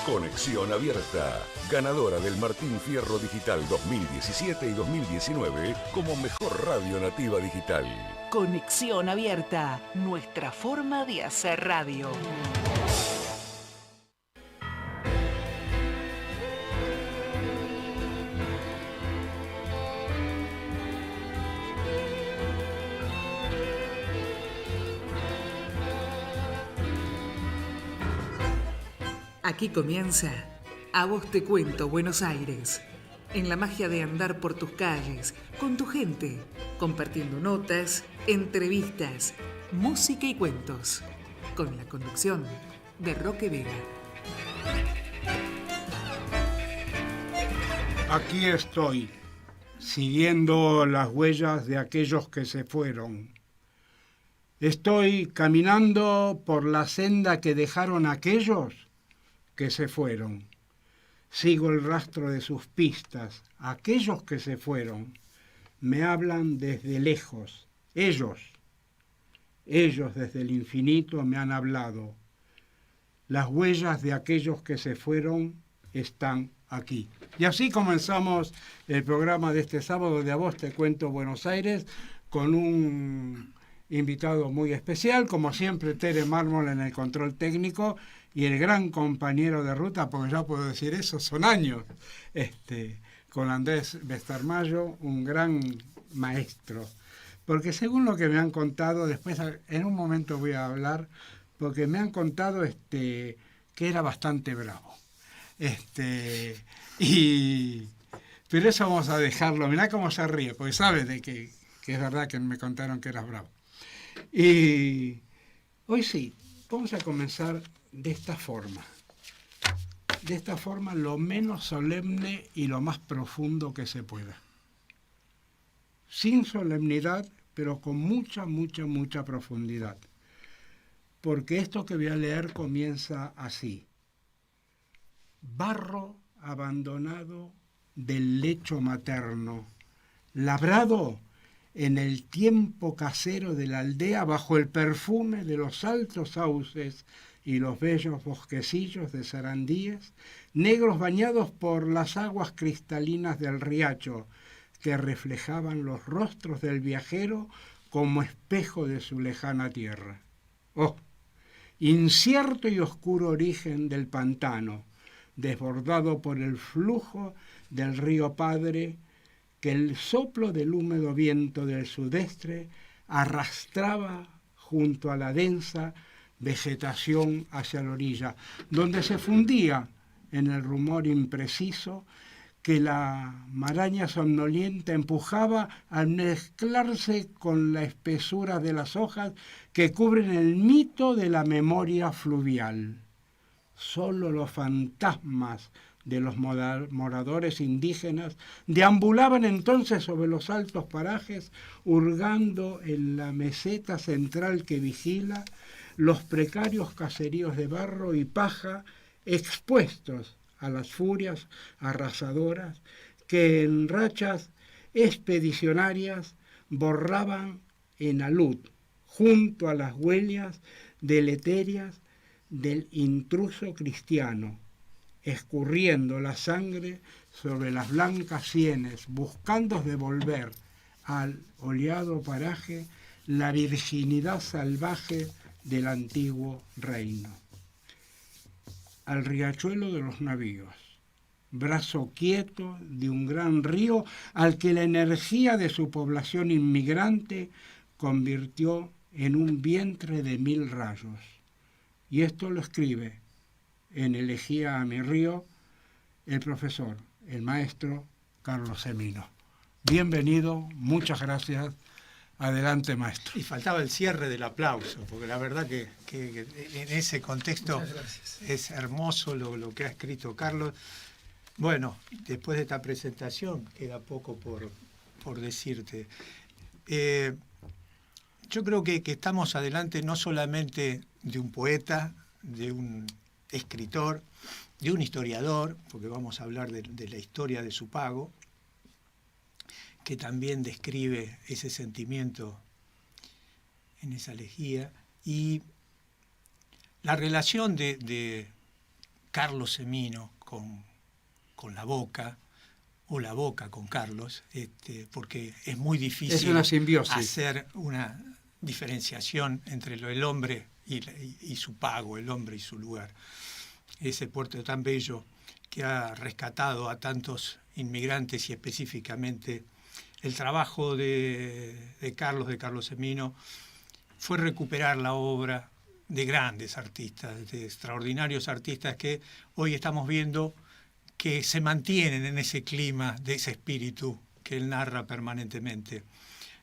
Conexión Abierta, ganadora del Martín Fierro Digital 2017 y 2019 como mejor radio nativa digital. Conexión Abierta, nuestra forma de hacer radio. Aquí comienza A Vos Te Cuento Buenos Aires, en la magia de andar por tus calles, con tu gente, compartiendo notas, entrevistas, música y cuentos, con la conducción de Roque Vega. Aquí estoy, siguiendo las huellas de aquellos que se fueron. Estoy caminando por la senda que dejaron aquellos que se fueron. Sigo el rastro de sus pistas. Aquellos que se fueron me hablan desde lejos. Ellos desde el infinito me han hablado. Las huellas de aquellos que se fueron están aquí. Y así comenzamos el programa de este sábado de A Vos Te Cuento Buenos Aires con un invitado muy especial, como siempre Tere Mármol en el control técnico y el gran compañero de ruta, porque ya puedo decir eso, son años, con Andrés Bestarmayo, un gran maestro. Porque según lo que me han contado, después en un momento voy a hablar, porque me han contado que era bastante bravo. Pero eso vamos a dejarlo, mirá cómo se ríe, porque sabe de que es verdad que me contaron que eras bravo. Y hoy sí, vamos a comenzar de esta forma. De esta forma lo menos solemne y lo más profundo que se pueda. Sin solemnidad, pero con mucha profundidad. Porque esto que voy a leer comienza así. Barro abandonado del lecho materno, labrado en el tiempo casero de la aldea bajo el perfume de los altos sauces y los bellos bosquecillos de sarandíes, negros bañados por las aguas cristalinas del riacho, que reflejaban los rostros del viajero como espejo de su lejana tierra. ¡Oh! Incierto y oscuro origen del pantano, desbordado por el flujo del río Padre, que el soplo del húmedo viento del sudeste arrastraba junto a la densa vegetación hacia la orilla, donde se fundía en el rumor impreciso que la maraña somnolienta empujaba al mezclarse con la espesura de las hojas que cubren el mito de la memoria fluvial. Solo los fantasmas de los moradores indígenas deambulaban entonces sobre los altos parajes, hurgando en la meseta central que vigila los precarios caseríos de barro y paja expuestos a las furias arrasadoras que en rachas expedicionarias borraban en alud, junto a las huellas deleterias del intruso cristiano, escurriendo la sangre sobre las blancas sienes, buscando devolver al oleado paraje la virginidad salvaje del antiguo reino. Al riachuelo de los navíos, brazo quieto de un gran río al que la energía de su población inmigrante convirtió en un vientre de 1000 rayos. Y esto lo escribe en Elegía a mi río el profesor, el maestro Carlos Semino. Bienvenido, muchas gracias. Adelante, maestro. Y faltaba el cierre del aplauso, porque la verdad que en ese contexto es hermoso lo que ha escrito Carlos. Bueno, después de esta presentación queda poco por decirte. Yo creo que estamos adelante no solamente de un poeta, de un escritor, de un historiador, porque vamos a hablar de la historia de Supago, que también describe ese sentimiento en esa elegía, y la relación de Carlos Semino con la Boca, o la Boca con Carlos, porque es muy difícil es una simbiosis. Hacer una diferenciación entre el hombre y su pago, el hombre y su lugar. Ese puerto tan bello que ha rescatado a tantos inmigrantes, y específicamente el trabajo de Carlos Semino fue recuperar la obra de grandes artistas, de extraordinarios artistas que hoy estamos viendo que se mantienen en ese clima, de ese espíritu que él narra permanentemente.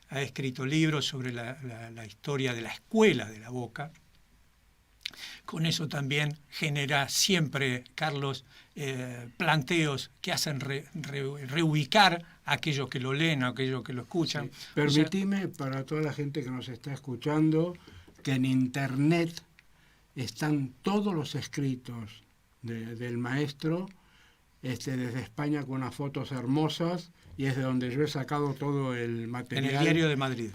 Ha escrito libros sobre la historia de la escuela de la Boca. Con eso también genera siempre, Carlos, planteos que hacen reubicar a aquellos que lo leen, a aquellos que lo escuchan. Sí. Permitime, para toda la gente que nos está escuchando, que en Internet están todos los escritos del maestro, desde España, con unas fotos hermosas, y es de donde yo he sacado todo el material. En el Diario de Madrid.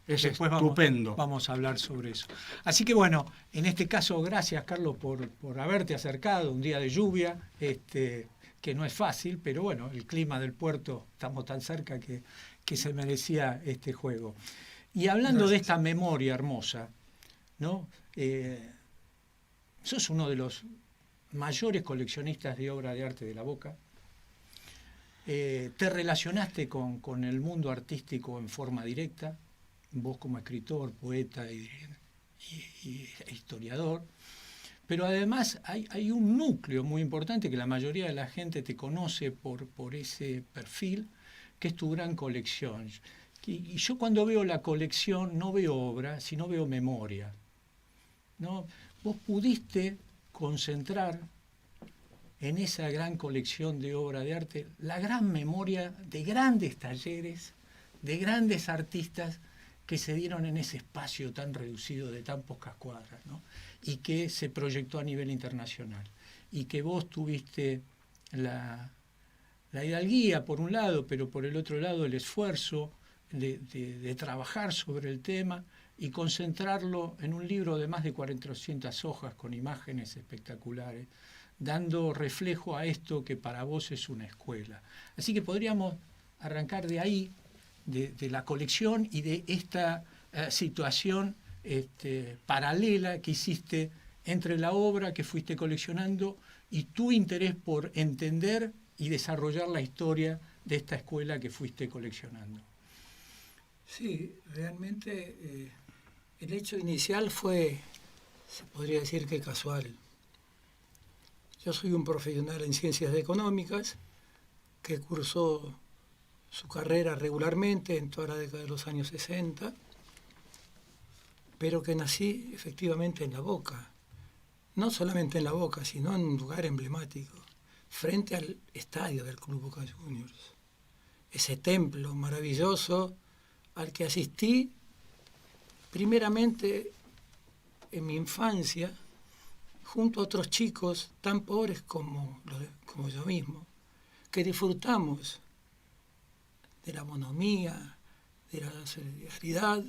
Es Después estupendo. Vamos a hablar sobre eso. Así que bueno, en este caso, gracias, Carlos, por haberte acercado un día de lluvia, que no es fácil, pero bueno, el clima del puerto, estamos tan cerca que se merecía este juego. Y hablando de esta memoria hermosa, ¿no? Sos uno de los mayores coleccionistas de obra de arte de la Boca. Te relacionaste con el mundo artístico en forma directa, vos como escritor, poeta e historiador, pero además hay un núcleo muy importante que la mayoría de la gente te conoce por ese perfil, que es tu gran colección. Y yo cuando veo la colección no veo obra, sino veo memoria, ¿no? Vos pudiste concentrar en esa gran colección de obra de arte la gran memoria de grandes talleres, de grandes artistas que se dieron en ese espacio tan reducido de tan pocas cuadras, ¿no? Y que se proyectó a nivel internacional. Y que vos tuviste la hidalguía, por un lado, pero por el otro lado el esfuerzo de trabajar sobre el tema y concentrarlo en un libro de más de 400 hojas con imágenes espectaculares, dando reflejo a esto que para vos es una escuela. Así que podríamos arrancar de ahí, de la colección y de esta situación paralela que hiciste entre la obra que fuiste coleccionando y tu interés por entender y desarrollar la historia de esta escuela que fuiste coleccionando. Sí, realmente el hecho inicial fue, se podría decir que casual. Yo soy un profesional en ciencias económicas que cursó su carrera regularmente en toda la década de los años 60, pero que nací efectivamente en la Boca. No solamente en la Boca, sino en un lugar emblemático, frente al estadio del Club Boca Juniors. Ese templo maravilloso al que asistí primeramente en mi infancia, junto a otros chicos tan pobres como yo mismo, que disfrutamos de la bonomía, de la solidaridad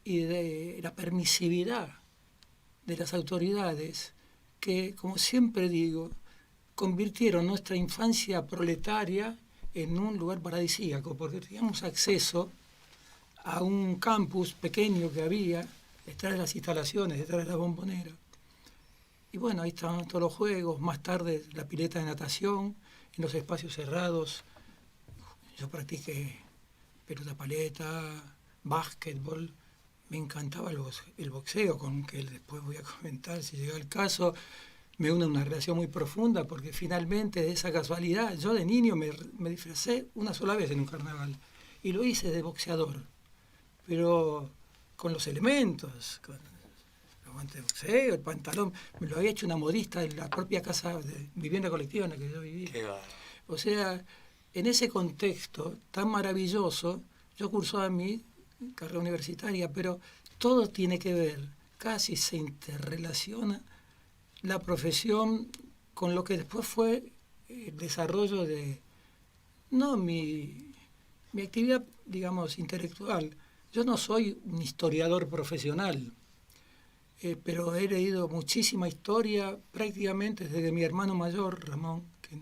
y de la permisividad de las autoridades que, como siempre digo, convirtieron nuestra infancia proletaria en un lugar paradisíaco, porque teníamos acceso a un campus pequeño que había detrás de las instalaciones, detrás de la Bombonera. Y bueno, ahí estaban todos los juegos, más tarde la pileta de natación, en los espacios cerrados. Yo practiqué pelota paleta, básquetbol, me encantaba el boxeo, con que después voy a comentar si llega el caso. Me une una relación muy profunda porque finalmente de esa casualidad, yo de niño me disfracé una sola vez en un carnaval y lo hice de boxeador, pero con los elementos, con los guantes de boxeo, el pantalón, me lo había hecho una modista en la propia casa de vivienda colectiva en la que yo vivía. O sea, en ese contexto tan maravilloso, yo cursaba mi carrera universitaria, pero todo tiene que ver, casi se interrelaciona la profesión con lo que después fue el desarrollo de, no mi actividad, digamos, intelectual. Yo no soy un historiador profesional. pero he leído muchísima historia, prácticamente desde mi hermano mayor, Ramón, que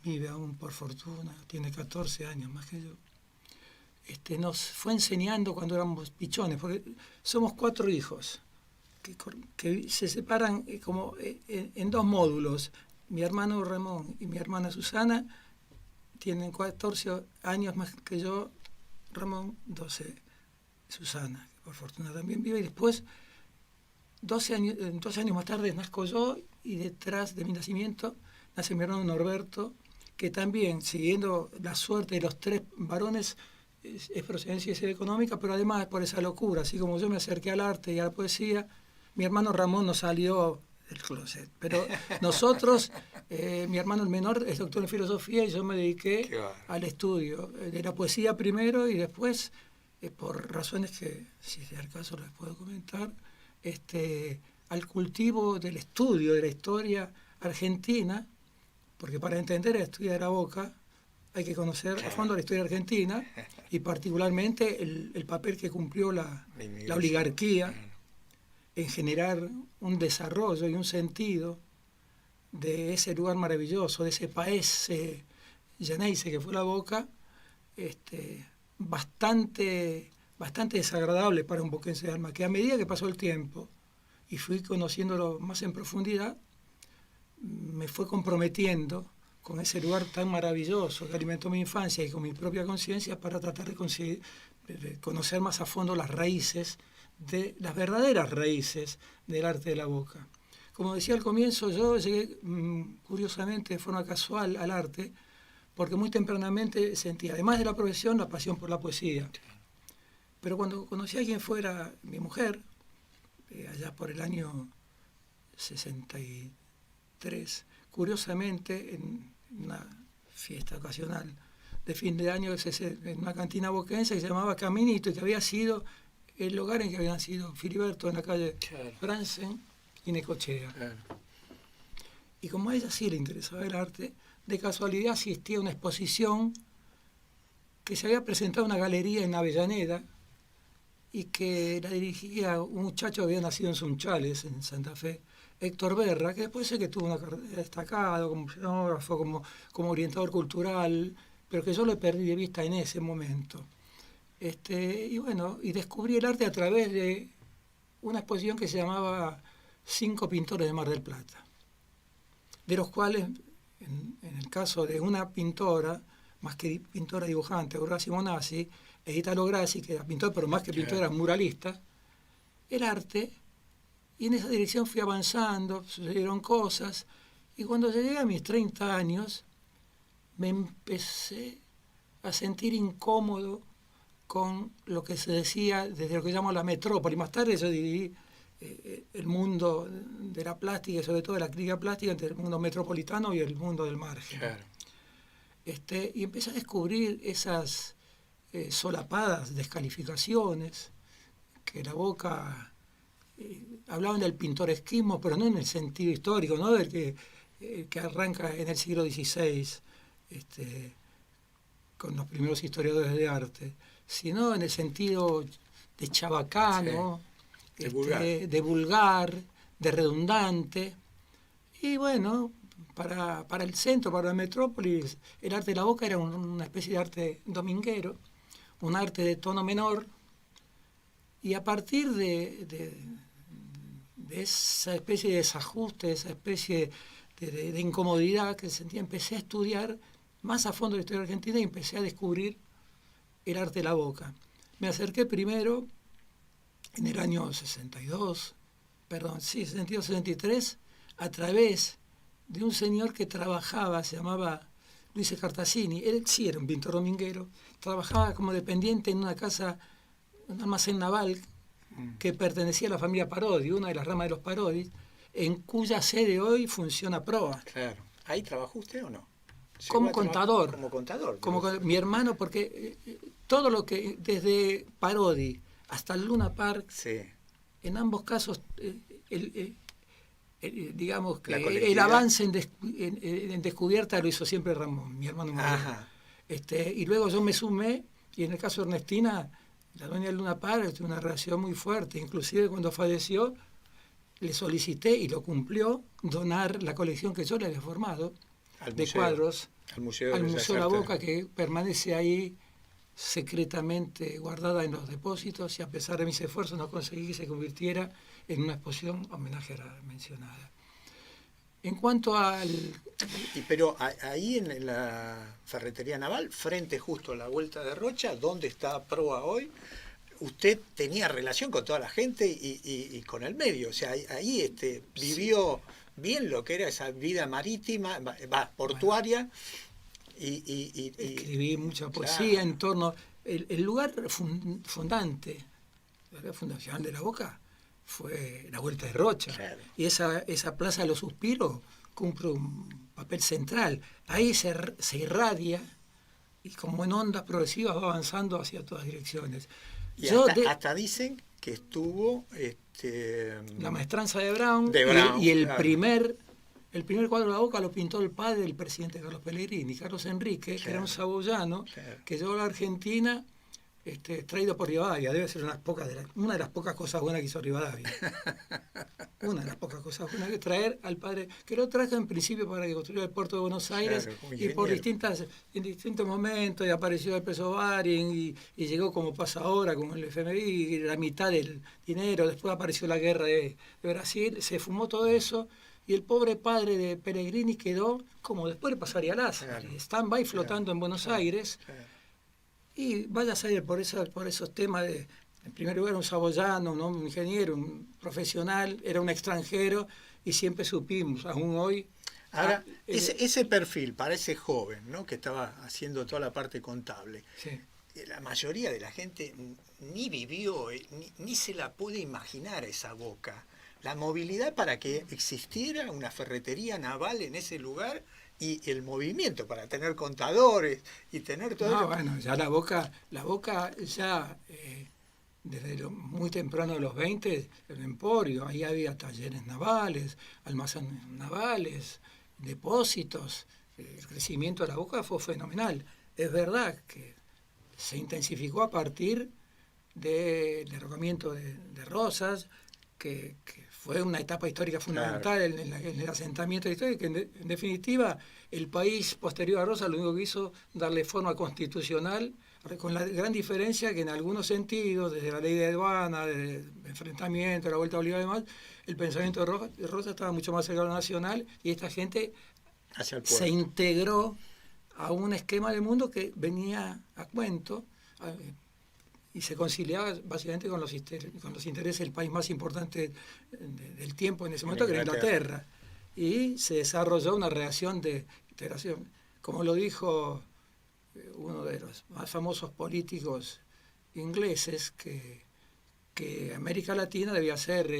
vive aún por fortuna, tiene 14 años más que yo. Nos fue enseñando cuando éramos pichones, porque somos 4 hijos que se separan como en 2 módulos. Mi hermano Ramón y mi hermana Susana tienen 14 años más que yo, Ramón, 12, Susana, que por fortuna también vive, y después 12 años más tarde nazco yo, y detrás de mi nacimiento nace mi hermano Norberto, que también, siguiendo la suerte de los 3 varones, es procedencia y sede económica, pero además por esa locura, así como yo me acerqué al arte y a la poesía, mi hermano Ramón no salió del closet. Pero nosotros, mi hermano el menor es doctor en filosofía y yo me dediqué al estudio de la poesía primero y después, por razones que, si es el caso, les puedo comentar, al cultivo del estudio de la historia argentina, porque para entender la historia de la Boca hay que conocer a fondo la historia argentina y particularmente el papel que cumplió la oligarquía en generar un desarrollo y un sentido de ese lugar maravilloso, de ese país llaneise que fue la Boca, bastante desagradable para un boquense de alma, que a medida que pasó el tiempo y fui conociéndolo más en profundidad, me fue comprometiendo con ese lugar tan maravilloso que alimentó mi infancia y con mi propia conciencia para tratar de conocer más a fondo las raíces, las verdaderas raíces del arte de la Boca. Como decía al comienzo, yo llegué curiosamente de forma casual al arte porque muy tempranamente sentía, además de la profesión, la pasión por la poesía. Pero cuando conocí a quien fuera mi mujer, allá por el año 63, curiosamente, en una fiesta ocasional de fin de año en una cantina boquense que se llamaba Caminito y que había sido el lugar en que habían sido Filiberto en la calle Bransen y Necochea. Claro. Y como a ella sí le interesaba el arte, de casualidad asistí a una exposición que se había presentado en una galería en Avellaneda y que la dirigía un muchacho que había nacido en Sunchales, en Santa Fe, Héctor Berra, que después sé que tuvo una carrera destacada como fotógrafo, como orientador cultural, pero que yo lo perdí de vista en ese momento. Y bueno, y descubrí el arte a través de una exposición que se llamaba 5 pintores de Mar del Plata, de los cuales, en el caso de una pintora, más que pintora dibujante, Aurora Simonazzi, e Italo Grassi, que era pintor, pero más que pintor era muralista, el arte. Y en esa dirección fui avanzando, sucedieron cosas, y cuando llegué a mis 30 años, me empecé a sentir incómodo con lo que se decía desde lo que llamo la metrópoli. Más tarde yo dividí el mundo de la plástica y sobre todo de la crítica plástica entre el mundo metropolitano y el mundo del margen. Claro. Y empecé a descubrir esas solapadas descalificaciones que la Boca... hablaban del pintoresquismo, pero no en el sentido histórico, no del que arranca en el siglo XVI con los primeros historiadores de arte, sino en el sentido de chabacano, sí, de vulgar, de redundante. Y bueno, para el centro, para la metrópolis, el arte de la Boca era una especie de arte dominguero, un arte de tono menor, y a partir de esa especie de desajuste, esa especie de incomodidad que sentía, empecé a estudiar más a fondo la historia argentina y empecé a descubrir el arte de la Boca. Me acerqué primero en el año 63, a través de un señor que trabajaba, se llamaba Luis Cartassini. Él sí era un pintor dominguero, trabajaba como dependiente en una casa, un almacén naval que pertenecía a la familia Parodi, una de las ramas de los Parodi, en cuya sede hoy funciona Proa. Claro. ¿Ahí trabajó usted o no? Como contador. Como contador. Mi hermano, porque todo lo que, desde Parodi hasta el Luna Park, sí, en ambos casos, digamos que el avance en descubierta lo hizo siempre Ramón, mi hermano mayor. Y luego yo me sumé, y en el caso de Ernestina, La doña Luna Parra tuvo una relación muy fuerte, inclusive cuando falleció le solicité, y lo cumplió, donar la colección que yo le había formado de cuadros al Museo de la Boca, que permanece ahí secretamente guardada en los depósitos, y a pesar de mis esfuerzos no conseguí que se convirtiera en una exposición homenaje a la mencionada. En cuanto al... Pero ahí en la Ferretería Naval, frente justo a la Vuelta de Rocha, donde está Proa hoy, usted tenía relación con toda la gente y con el medio. O sea, ahí vivió bien lo que era esa vida marítima, portuaria. Escribí mucha poesía, claro, en torno... El lugar fundante, la fundación de la Boca, fue la Vuelta de Rocha. claro. Y esa Plaza de los Suspiros cumple un papel central. Ahí se irradia y como en ondas progresivas va avanzando hacia todas direcciones. Y hasta dicen que estuvo la maestranza de Brown, y el claro. primer cuadro de la Boca lo pintó el padre del presidente Carlos Pellegrini, Carlos Enrique, claro, que era un saboyano, claro, que llegó a la Argentina traído por Rivadavia. Debe ser una de las pocas cosas buenas que hizo Rivadavia. Una de las pocas cosas buenas que traer al padre, que lo trajo en principio para que construyera el puerto de Buenos Aires, claro, y en distintos momentos, y apareció el peso Baring, y llegó, como pasa ahora, como el FMI, la mitad del dinero. Después apareció la guerra de Brasil, se fumó todo eso, y el pobre padre de Pellegrini quedó, como después de pasar a Lázaro, claro, stand-by flotando en Buenos Aires. claro. Y vaya a saber por esos temas de, en primer lugar, un saboyano, ¿no? Un ingeniero, un profesional, era un extranjero, y siempre supimos, aún hoy... Ahora, ese perfil para ese joven, ¿no?, que estaba haciendo toda la parte contable, Sí. la mayoría de la gente ni vivió, ni se la puede imaginar esa Boca. La movilidad para que existiera una ferretería naval en ese lugar, y el movimiento para tener contadores y tener todo eso. Bueno, ya la Boca ya desde muy temprano de los 20, el emporio, ahí había talleres navales, almacenes navales, depósitos. El crecimiento de la Boca fue fenomenal. Es verdad que se intensificó a partir del derrocamiento de Rosas, que fue una etapa histórica fundamental, claro, en el asentamiento histórico, que en definitiva el país posterior a Rosas lo único que hizo darle forma constitucional, con la gran diferencia que en algunos sentidos, desde la ley de aduana, de enfrentamiento, la vuelta a Bolívar y demás, el pensamiento de Rosas estaba mucho más cercano a lo nacional, y esta gente se integró a un esquema de mundo que venía a cuento, y se conciliaba básicamente con los intereses del país más importante del tiempo en ese momento, que era Inglaterra. Y se desarrolló una reacción de integración. Como lo dijo uno de los más famosos políticos ingleses, que América Latina debía ser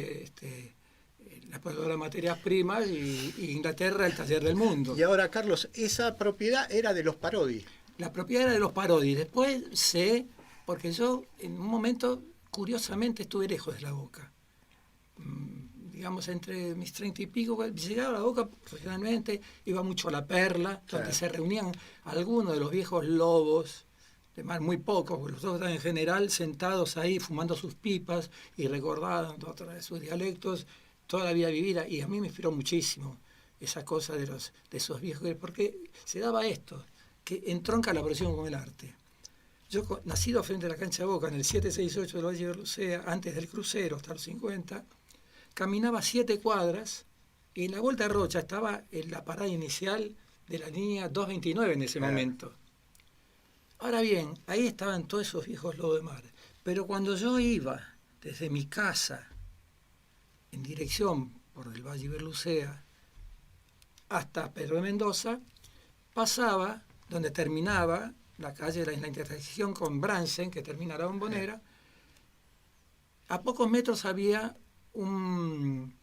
la proveedora de materias primas, y Inglaterra el taller del mundo. Y ahora, Carlos, esa propiedad era de los Parodi. La propiedad era de los Parodi. Después porque yo en un momento, curiosamente, estuve lejos de la Boca. Digamos, entre mis 30 y pico, llegaba a la Boca profesionalmente, iba mucho a La Perla, donde se reunían algunos de los viejos lobos, además muy pocos, porque los dos estaban en general sentados ahí fumando sus pipas y recordando otra de sus dialectos, toda la vida vivida, y a mí me inspiró muchísimo esa cosa de esos viejos, porque se daba esto, que entronca la profesión con el arte. Yo, nacido frente a la cancha de Boca, en el 768 del Valle de Berlucea, antes del crucero, hasta los 50, caminaba 7 cuadras, y en la Vuelta de Rocha estaba en la parada inicial de la línea 229 en ese momento. Ahora bien, ahí estaban todos esos viejos lobos de mar. Pero cuando yo iba desde mi casa en dirección por el Valle de Berlucea hasta Pedro de Mendoza, pasaba donde terminaba la calle, en la intersección con Bransen, que termina la Bombonera. A pocos metros había un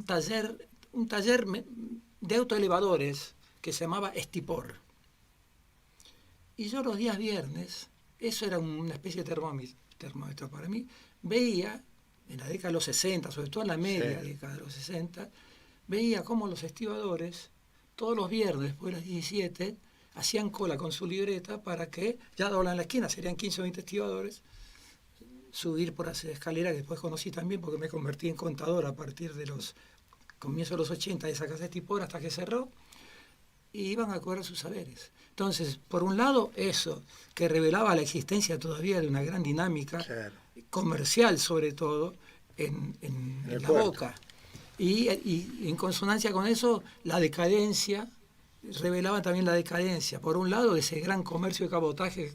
taller de autoelevadores que se llamaba Estipor. Y yo los días viernes, eso era una especie de termómetro para mí, veía, en la década de los 60, sobre todo en la media década de los 60, veía cómo los estibadores, todos los viernes después de las 17, hacían cola con su libreta para que, ya doblan la esquina, serían 15 o 20 estibadores, subir por esa escalera que después conocí también porque me convertí en contador a partir de los comienzos de los 80 de esa casa de Estipor hasta que cerró, y iban a cobrar sus saberes. Entonces, por un lado, eso, que revelaba la existencia todavía de una gran dinámica comercial, sobre todo, en la Boca. Y en consonancia con eso, la decadencia, revelaba también la decadencia, por un lado, de ese gran comercio de cabotaje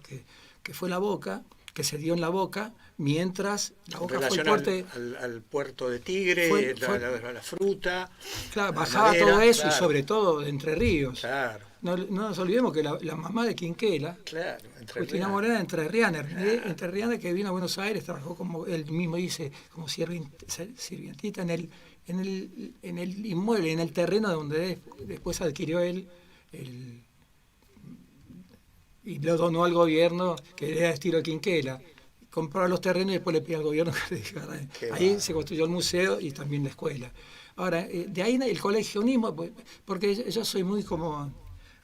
que fue la Boca, que se dio en la Boca, mientras la Boca fue el puerto al puerto de Tigre, la fruta. Claro, la bajaba madera, todo eso, claro. y sobre todo de Entre Ríos. Claro. No nos olvidemos que la mamá de Quinquela, Claro, Justina Morena, entrerriana, que vino a Buenos Aires, trabajó, como él mismo dice, como sirvientita en el inmueble, en el terreno donde después adquirió él y lo donó al gobierno, que era estilo Quinquela. Compró los terrenos y después le pidió al gobierno que le dejara. Ahí se construyó el museo y también la escuela. Ahora, de ahí el coleccionismo, porque yo soy muy como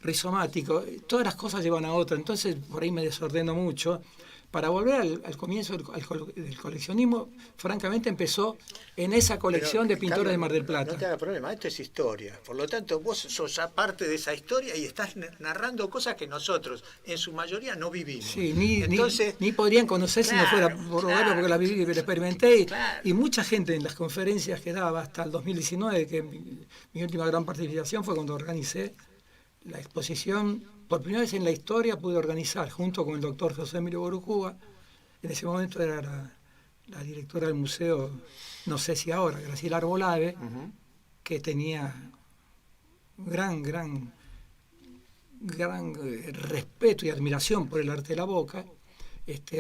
rizomático, todas las cosas llevan a otra, entonces por ahí me desordeno mucho. Para volver al comienzo del coleccionismo, francamente empezó en esa colección de pintores de Mar del Plata. No te haga problema, esto es historia. Por lo tanto, vos sos ya parte de esa historia y estás narrando cosas que nosotros, en su mayoría, no vivimos. Sí, ni podrían conocer si no fuera por verlo, porque la viví y la experimenté. Y mucha gente en las conferencias que daba hasta el 2019, que mi última gran participación fue cuando organicé la exposición. Por primera vez en la historia pude organizar, junto con el doctor José Emilio Borucúa, en ese momento era la directora del museo, no sé si ahora, Graciela Arbolave, que tenía gran respeto y admiración por el arte de la Boca.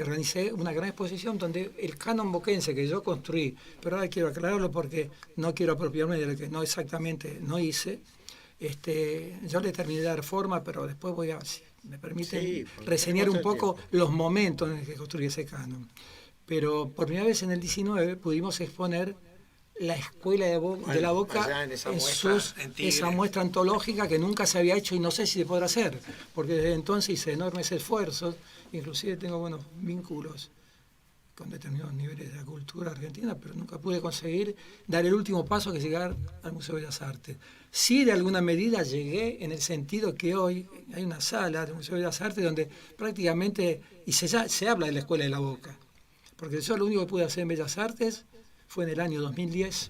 Organicé una gran exposición donde el canon boquense que yo construí, pero ahora quiero aclararlo porque no quiero apropiarme de lo que no exactamente no hice. Yo le terminé de dar forma, pero después voy a, si me permiten, reseñar un poco los momentos en los que construí ese canon. Pero por primera vez en el 19 pudimos exponer la escuela de la Boca en esa muestra antológica que nunca se había hecho y no sé si se podrá hacer, porque desde entonces hice enormes esfuerzos, inclusive tengo buenos vínculos con determinados niveles de la cultura argentina, pero nunca pude conseguir dar el último paso, que es llegar al Museo de Bellas Artes. Sí, de alguna medida llegué en el sentido que hoy hay una sala del Museo de Bellas Artes donde prácticamente, y se habla de la Escuela de la Boca, porque yo lo único que pude hacer en Bellas Artes fue en el año 2010,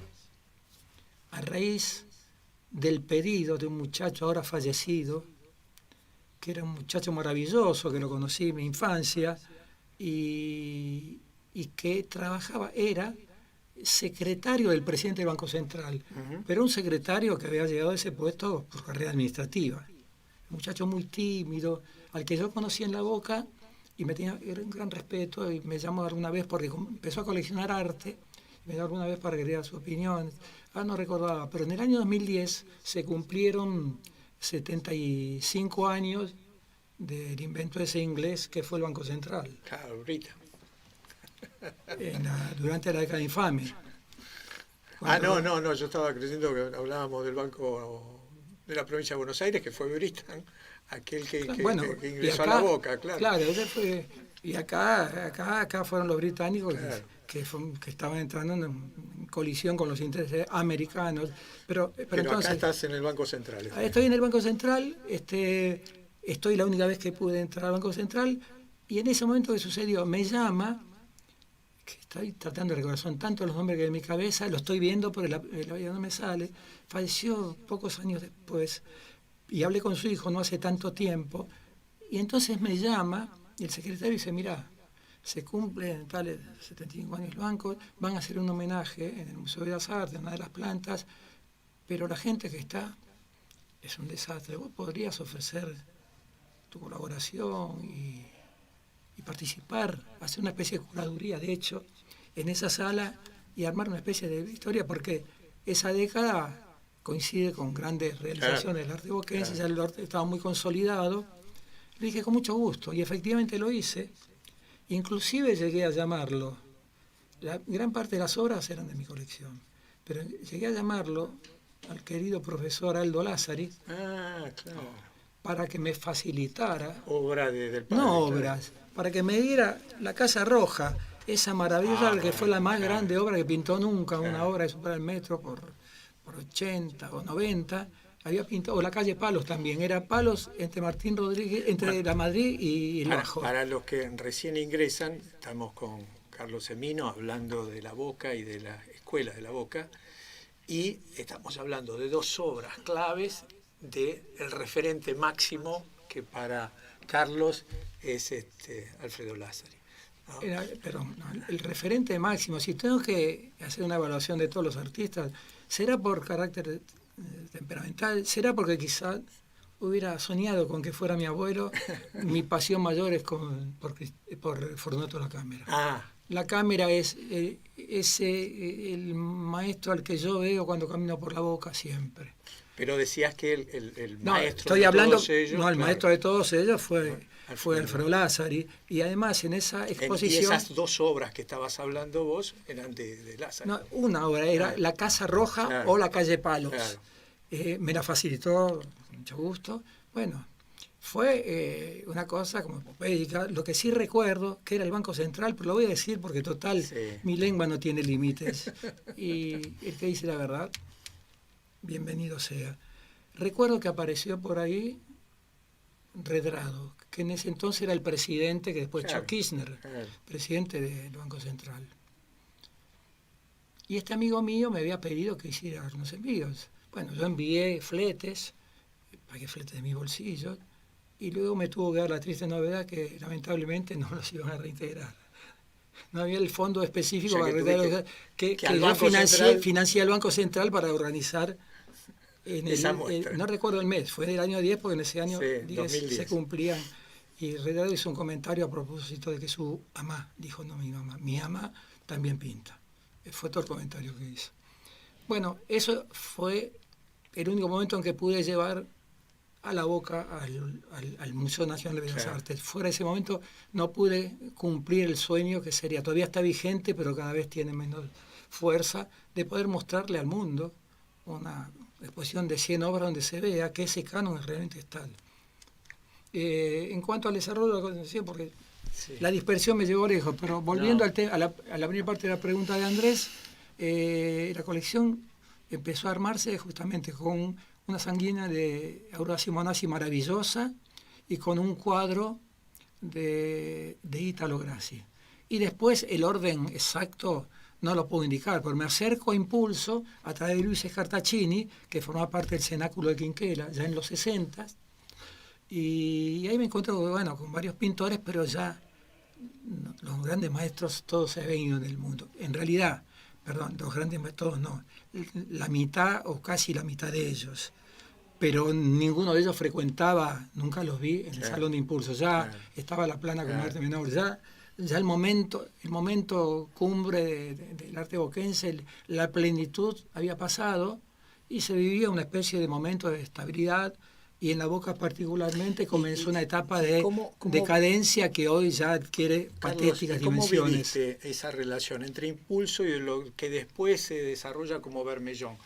a raíz del pedido de un muchacho ahora fallecido, que era un muchacho maravilloso, que lo conocí en mi infancia, y que era secretario del presidente del Banco Central, pero un secretario que había llegado a ese puesto por carrera administrativa. Un muchacho muy tímido, al que yo conocí en la Boca y me tenía un gran respeto, y me llamó alguna vez porque empezó a coleccionar arte, me llamó alguna vez para que diera su opinión. No recordaba, pero en el año 2010 se cumplieron 75 años del invento de ese inglés que fue el Banco Central. Claro, ahorita. Durante la década infame. No, yo estaba creyendo que hablábamos del Banco de la Provincia de Buenos Aires, que fue Bristan, aquel que ingresó acá, a la Boca, claro. Claro, y acá fueron los británicos, claro, que estaban entrando en colisión con los intereses americanos. Pero entonces, acá estás en el Banco Central. Estoy en el Banco Central, estoy la única vez que pude entrar al Banco Central, y en ese momento que sucedió, me llama, que estoy tratando de recordar, son tantos los nombres que en mi cabeza, lo estoy viendo porque el oído no me sale, falleció pocos años después, y hablé con su hijo no hace tanto tiempo, y entonces me llama, y el secretario dice, mirá, se cumplen tales 75 años el banco, van a hacer un homenaje en el Museo de Bellas Artes, en una de las plantas, pero la gente que está es un desastre. Vos podrías ofrecer tu colaboración y participar, hacer una especie de curaduría, de hecho, en esa sala, y armar una especie de historia, porque esa década coincide con grandes realizaciones del arte boquense, ya el arte estaba muy consolidado. Le dije con mucho gusto, y efectivamente lo hice. Inclusive llegué a llamarlo, la gran parte de las obras eran de mi colección, pero llegué a llamarlo al querido profesor Aldo Lázari, claro. para que me facilitara, Obra del padre. no claro. obras, para que me diera la Casa Roja, esa maravillosa que fue la más grande obra que pintó nunca, una obra de superar el metro por 80 o 90, había pintado, o la calle Palos también, era Palos entre Martín Rodríguez, entre La Madrid y el Bajo. Para los que recién ingresan, estamos con Carlos Semino hablando de la Boca y de la Escuela de la Boca, y estamos hablando de dos obras claves del referente máximo que para Carlos es Alfredo Lázari. ¿No? El referente máximo, si tengo que hacer una evaluación de todos los artistas, será por carácter temperamental, será porque quizá hubiera soñado con que fuera mi abuelo. Mi pasión mayor es por Fortunato La Cámara. La Cámara es el maestro al que yo veo cuando camino por la Boca siempre. Pero decías que el No, maestro estoy de hablando, todos ellos... no, el claro, maestro de todos ellos fue Alfredo Lázari, y además en esa exposición... Y esas dos obras que estabas hablando vos eran de Lázari. No, una obra era La Casa Roja, claro, o La Calle Palos. Claro. Me la facilitó con mucho gusto. Bueno, fue una cosa como epopéica. Lo que sí recuerdo, que era el Banco Central, pero lo voy a decir porque total, Sí. mi lengua no tiene límites. Y el que dice la verdad, bienvenido sea. Recuerdo que apareció por ahí Redrado, que en ese entonces era el presidente, que después Claro, Chuck Kirchner, claro. presidente del Banco Central. Y este amigo mío me había pedido que hiciera unos envíos. Bueno, yo envié fletes, pagué fletes de mi bolsillo, y luego me tuvo que dar la triste novedad que lamentablemente no los iban a reintegrar. No había el fondo específico O sea, para que reintegrar, que al yo Banco Central- financié al Banco Central para organizar Esa muestra. no recuerdo el mes, fue del año 10, porque en ese año Sí, 10 2010. se cumplían. Y Redrado hizo un comentario a propósito de que su mamá, dijo no mi mamá, mi mamá también pinta. Fue todo el comentario que hizo. Bueno, eso fue el único momento en que pude llevar a la Boca al Museo Nacional de Bellas Claro. Artes. Fuera de ese momento no pude cumplir el sueño que sería, todavía está vigente, pero cada vez tiene menos fuerza, de poder mostrarle al mundo una exposición de 100 obras donde se vea que ese canon es realmente tal. En cuanto al desarrollo de la concepción, porque Sí. la dispersión me llevó lejos, pero volviendo No. a la primera parte de la pregunta de Andrés, la colección empezó a armarse justamente con una sanguínea de Aurora Simonazzi maravillosa y con un cuadro de Italo Grassi. Y después el orden exacto no lo puedo indicar, pero me acerco a impulso a través de Luis Scartaccini, que formaba parte del Cenáculo de Quinquela, ya en los 60, y ahí me encuentro bueno, con varios pintores, pero ya los grandes maestros todos se habían ido del mundo. En realidad, perdón, los grandes maestros no, la mitad o casi la mitad de ellos. Pero ninguno de ellos frecuentaba, nunca los vi en el Salón de Impulso. Ya estaba la plana con arte menor, ya el momento cumbre del arte boquense, la plenitud había pasado y se vivía una especie de momento de estabilidad, y en la Boca particularmente comenzó una etapa de ¿Cómo- decadencia que hoy ya adquiere Carlos, patéticas ¿y cómo dimensiones. viviste esa relación entre Impulso y lo que después se desarrolla como Bermellón?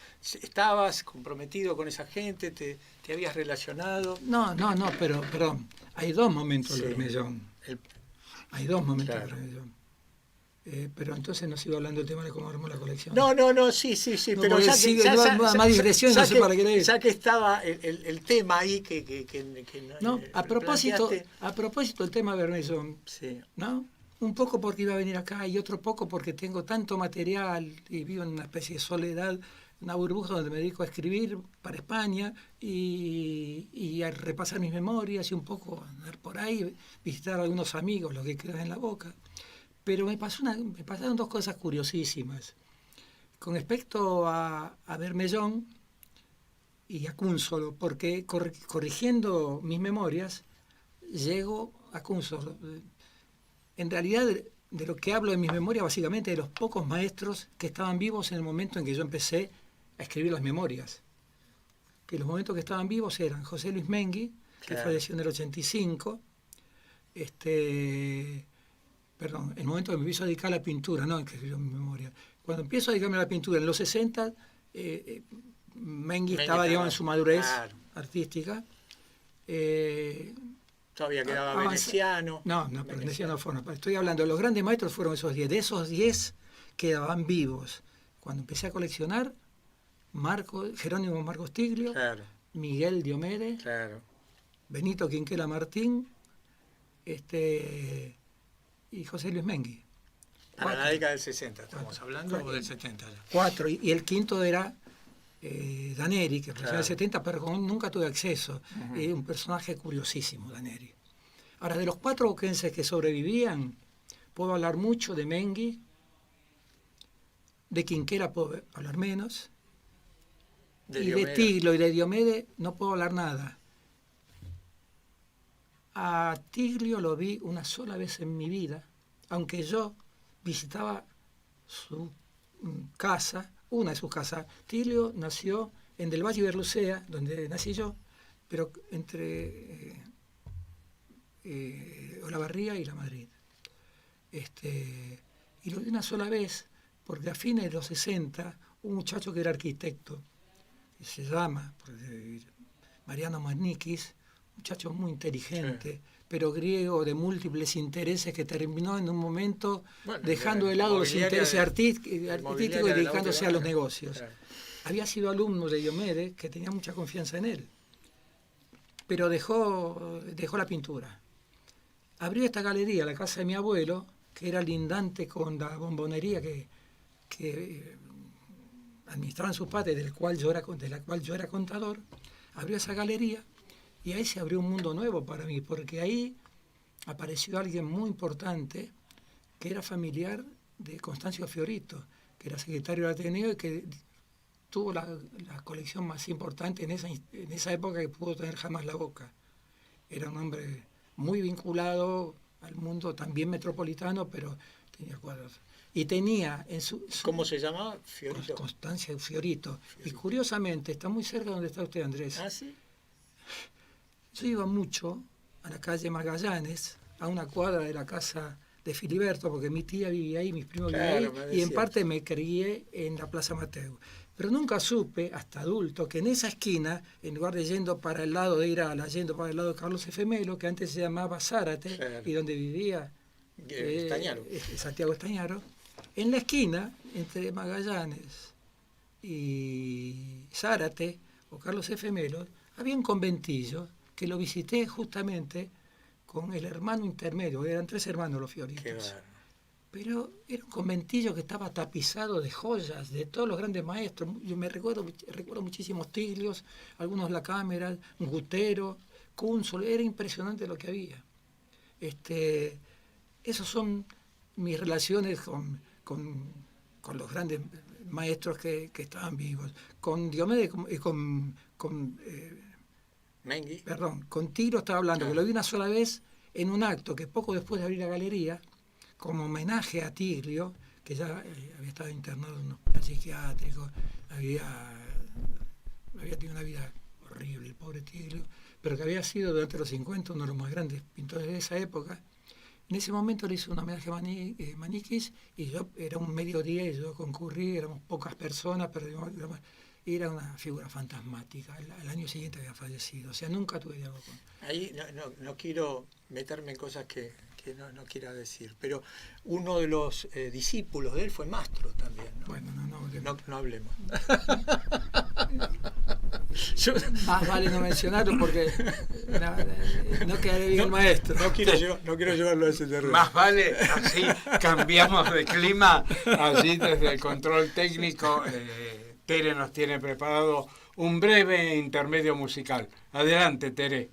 ¿Estabas comprometido con esa gente? ¿Te habías relacionado? No, pero perdón, hay dos momentos Sí. de Bermellón. El- Hay dos momentos Claro. de Bermellón. Pero entonces no sigo hablando del tema de cómo armó la colección. No, sí, No, pero porque sigue, más digresión, no sé para qué leer. ya que estaba el tema ahí que No, a propósito planteaste, del tema de Bermellón, sí. ¿no? Un poco porque iba a venir acá y otro poco porque tengo tanto material y vivo en una especie de soledad, una burbuja donde me dedico a escribir para España y a repasar mis memorias y un poco andar por ahí, visitar a algunos amigos, los que quedan en la Boca. Pero me pasaron dos cosas curiosísimas. Con respecto a Bermellón y a Cúnsolo, porque corrigiendo mis memorias, llego a Cúnsolo. En realidad, de lo que hablo en mis memorias, básicamente de los pocos maestros que estaban vivos en el momento en que yo empecé a escribir las memorias. Que los momentos que estaban vivos eran José Luis Mengui, que Claro. falleció en el 85, perdón, el momento que me empiezo a dedicar a la pintura, no en que escribió mi memoria. Cuando empiezo a dedicarme a la pintura en los 60, Mengui estaba, digamos, en su madurez claro. artística. Todavía quedaba Veneciano. No, pero Veneciano fueron. Estoy hablando, los grandes maestros fueron esos 10. De esos 10 quedaban vivos. Cuando empecé a coleccionar, Jerónimo Marcos Tiglio, Claro, Miguel Diomedes, claro. Benito Quinquela Martín, y José Luis Mengui. Para la década del 60 estamos hablando, o del 70 ya. 4, y el quinto era Daneri, que fue en Claro. el 70, pero nunca tuve acceso. Un personaje curiosísimo, Daneri. Ahora, de los 4 boquenses que sobrevivían, puedo hablar mucho de Mengui, de Quinquela puedo hablar menos, y de Tiglio y de Diomedes no puedo hablar nada. A Tiglio lo vi una sola vez en mi vida, aunque yo visitaba su casa, una de sus casas. Tiglio nació en Del Valle y Berlucea, donde nací yo, pero entre Olavarría y La Madrid. Y lo vi una sola vez, porque a fines de los 60, un muchacho que era arquitecto, que se llama Mariano Manikis, muchacho muy inteligente, sí, pero griego, de múltiples intereses, que terminó en un momento dejando de lado los intereses artísticos y dedicándose a los negocios. Claro. Había sido alumno de Diomedes, que tenía mucha confianza en él, pero dejó la pintura. Abrió esta galería, la casa de mi abuelo, que era lindante con la bombonería que administraban sus padres, de la cual yo era contador. Abrió esa galería y ahí se abrió un mundo nuevo para mí, porque ahí apareció alguien muy importante que era familiar de Constancio Fiorito, que era secretario del Ateneo y que tuvo la colección más importante en esa época que pudo tener jamás la Boca. Era un hombre muy vinculado al mundo también metropolitano, pero tenía cuadros. Y tenía en su ¿Cómo se llamaba? Fiorito. Constancia Fiorito. Y curiosamente, está muy cerca de donde está usted, Andrés. ¿Ah, sí? Yo iba mucho a la calle Magallanes, a una cuadra de la casa de Filiberto, porque mi tía vivía ahí, mis primos vivían ahí, y en parte me crié en la Plaza Mateo. Pero nunca supe, hasta adulto, que en esa esquina, en lugar de yendo para el lado de Irala, yendo para el lado de Carlos F. Melo, que antes se llamaba Zárate, claro, y donde vivía Santiago Estañaro, en la esquina, entre Magallanes y Zárate, o Carlos F. Melo, había un conventillo que lo visité justamente con el hermano intermedio, eran 3 hermanos los Fioritos. Pero era un conventillo que estaba tapizado de joyas de todos los grandes maestros. Yo recuerdo muchísimos Tiglios, algunos La Cámara, Gutero, Kunzel, era impresionante lo que había. Esos son mis relaciones con los grandes maestros que estaban vivos. Con Diomedes y con Mengui. Perdón, con Tiglio estaba hablando, que lo vi una sola vez en un acto que poco después de abrir la galería, como homenaje a Tiglio, que ya había estado internado en un hospital psiquiátrico, había tenido una vida horrible, el pobre Tiglio, pero que había sido durante los 50 uno de los más grandes pintores de esa época. En ese momento le hice un homenaje a Manikis, y yo era un mediodía y yo concurrí, éramos pocas personas, pero era una figura fantasmática. El año siguiente había fallecido, o sea, nunca tuve diálogo con él. Ahí no quiero meterme en cosas que no quiera decir, pero uno de los discípulos de él fue Mastro también, ¿no? Bueno, no hablemos. Más vale no mencionarlo porque no quedaré bien el maestro. No quiero llevarlo a ese terreno. Más vale, así cambiamos de clima, allí desde el control técnico. Tere nos tiene preparado un breve intermedio musical. Adelante, Tere.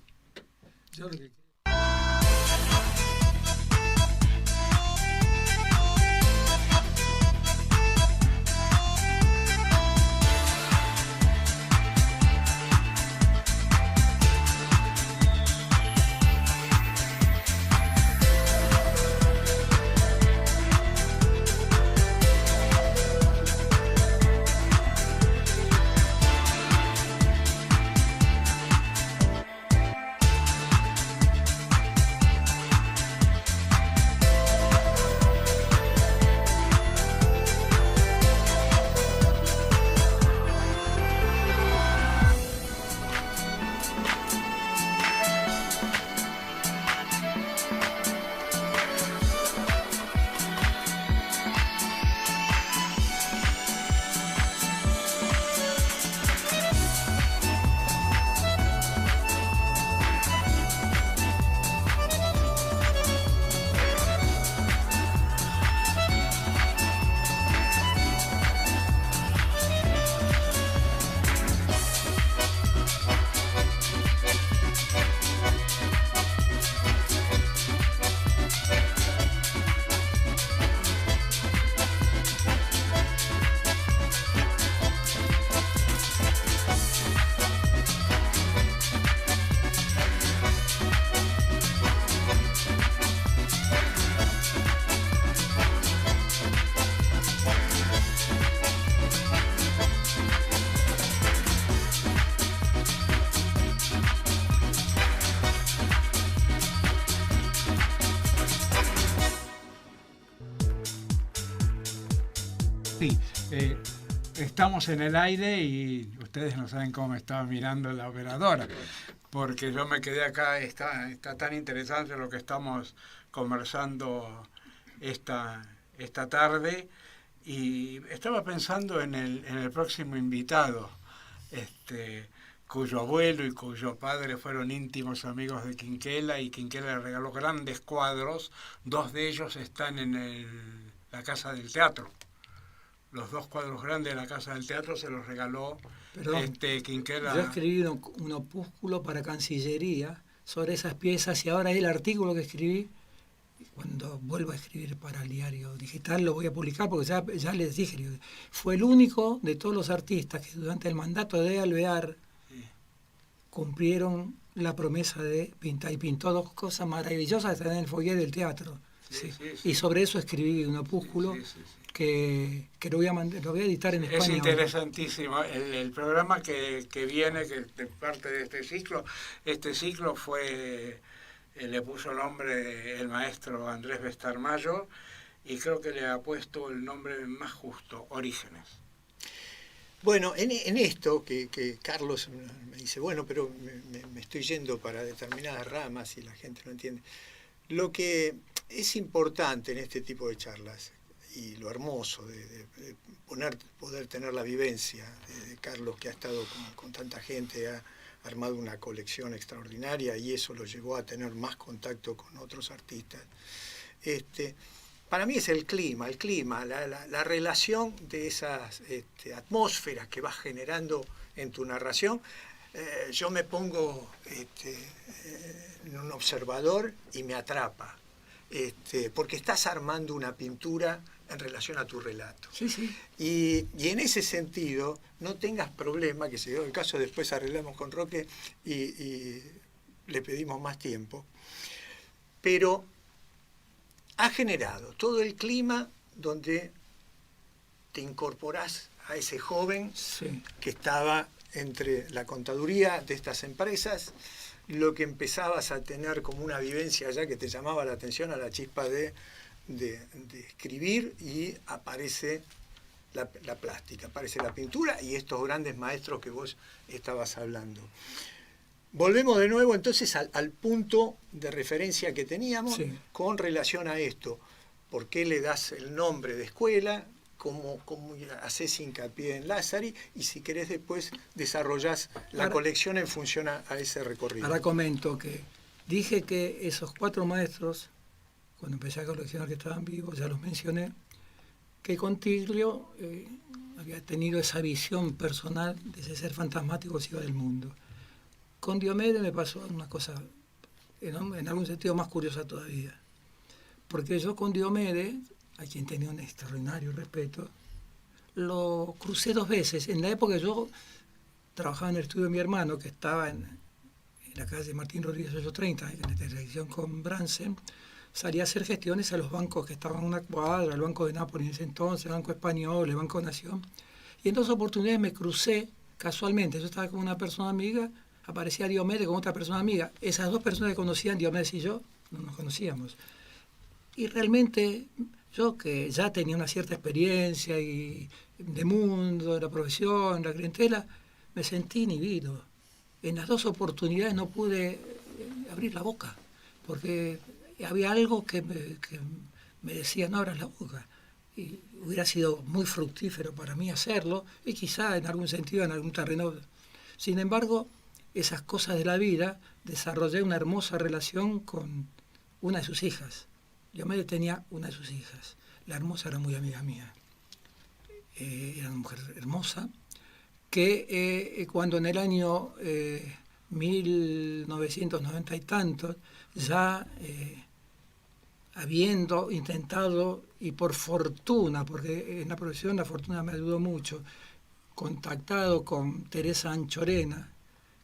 Estamos en el aire y ustedes no saben cómo me estaba mirando la operadora, porque yo me quedé acá, está tan interesante lo que estamos conversando esta tarde, y estaba pensando en el próximo invitado, cuyo abuelo y cuyo padre fueron íntimos amigos de Quinquela, y Quinquela le regaló grandes cuadros. 2 de ellos están en la Casa del Teatro. Los 2 cuadros grandes de la Casa del Teatro se los regaló Quinquela. Yo escribí un opúsculo para Cancillería sobre esas piezas, y ahora el artículo que escribí, cuando vuelva a escribir para el diario digital, lo voy a publicar, porque ya les dije, fue el único de todos los artistas que durante el mandato de Alvear cumplieron la promesa de pintar, y pintó 2 cosas maravillosas que están en el foyer del teatro. Sí. Y sobre eso escribí un opúsculo que lo voy a editar en España. Es interesantísimo. El programa que viene, que es parte de este ciclo fue, le puso nombre el maestro Andrés Bestarmayo, y creo que le ha puesto el nombre más justo, Orígenes. Bueno, en esto que Carlos me dice, bueno, pero me estoy yendo para determinadas ramas y la gente no entiende. Lo que es importante en este tipo de charlas, y lo hermoso de poder tener la vivencia de Carlos, que ha estado con tanta gente, ha armado una colección extraordinaria, y eso lo llevó a tener más contacto con otros artistas. Para mí es el clima, la relación de esas atmósferas que vas generando en tu narración. Yo me pongo en un observador y me atrapa, porque estás armando una pintura en relación a tu relato. Sí, sí. Y en ese sentido, no tengas problema, que se dio el caso, después arreglamos con Roque y le pedimos más tiempo, pero ha generado todo el clima donde te incorporás a ese joven que estaba entre la contaduría de estas empresas, lo que empezabas a tener como una vivencia ya que te llamaba la atención, a la chispa de escribir, y aparece la plástica, aparece la pintura y estos grandes maestros que vos estabas hablando. Volvemos de nuevo entonces al punto de referencia que teníamos con relación a esto. ¿Por qué le das el nombre de escuela? ¿Cómo haces hincapié en Lázari? Y si querés después desarrollás la colección en función a ese recorrido. Ahora comento que dije que esos 4 maestros, cuando empecé a coleccionar, que estaban vivos, ya los mencioné, que con Tiglio había tenido esa visión personal de ese ser fantasmático que se iba del mundo. Con Diomedes me pasó una cosa en algún sentido más curiosa todavía, porque yo con Diomedes, a quien tenía un extraordinario respeto, lo crucé 2 veces. En la época yo trabajaba en el estudio de mi hermano, que estaba en la calle Martín Rodríguez 830, en la intersección con Bransen. Salía a hacer gestiones a los bancos que estaban en una cuadra, el Banco de Nápoles en ese entonces, el Banco Español, el Banco Nación. Y en 2 oportunidades me crucé casualmente. Yo estaba con una persona amiga, aparecía Diomedes con otra persona amiga. Esas 2 personas que conocían, Diomedes y yo, no nos conocíamos. Y realmente yo, que ya tenía una cierta experiencia y de mundo, de la profesión, de la clientela, me sentí inhibido. En las 2 oportunidades no pude abrir la boca, porque había algo que me decía, no abras la boca. Y hubiera sido muy fructífero para mí hacerlo, y quizá en algún sentido, en algún terreno. Sin embargo, esas cosas de la vida, desarrollé una hermosa relación con una de sus hijas. Diomedes tenía una de sus hijas. La hermosa era muy amiga mía. Era una mujer hermosa, que cuando en el año 1990 y tantos, ya habiendo intentado, y por fortuna, porque en la profesión la fortuna me ayudó mucho, contactado con Teresa Anchorena,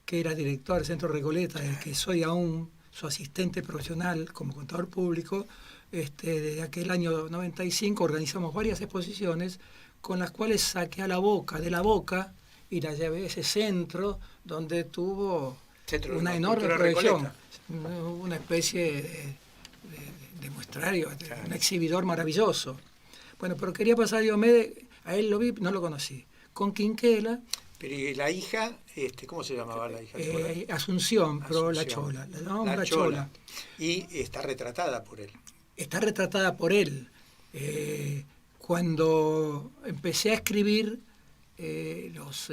que era directora del Centro Recoleta, del que soy aún su asistente profesional como contador público. Desde aquel año 95 organizamos varias exposiciones con las cuales saqué de la boca y la llevé a ese centro donde tuvo una enorme proyección, una especie de muestrario, un exhibidor maravilloso. Bueno, pero quería pasar a Diomedes, A él lo vi, no lo conocí. Con Quinquela, Pero ¿y la hija, cómo se llamaba la hija? Asunción, pero la Asunción. Chola. La llamamos La la Chola. Chola. Y está retratada por él. Está retratada por él. Cuando empecé a escribir los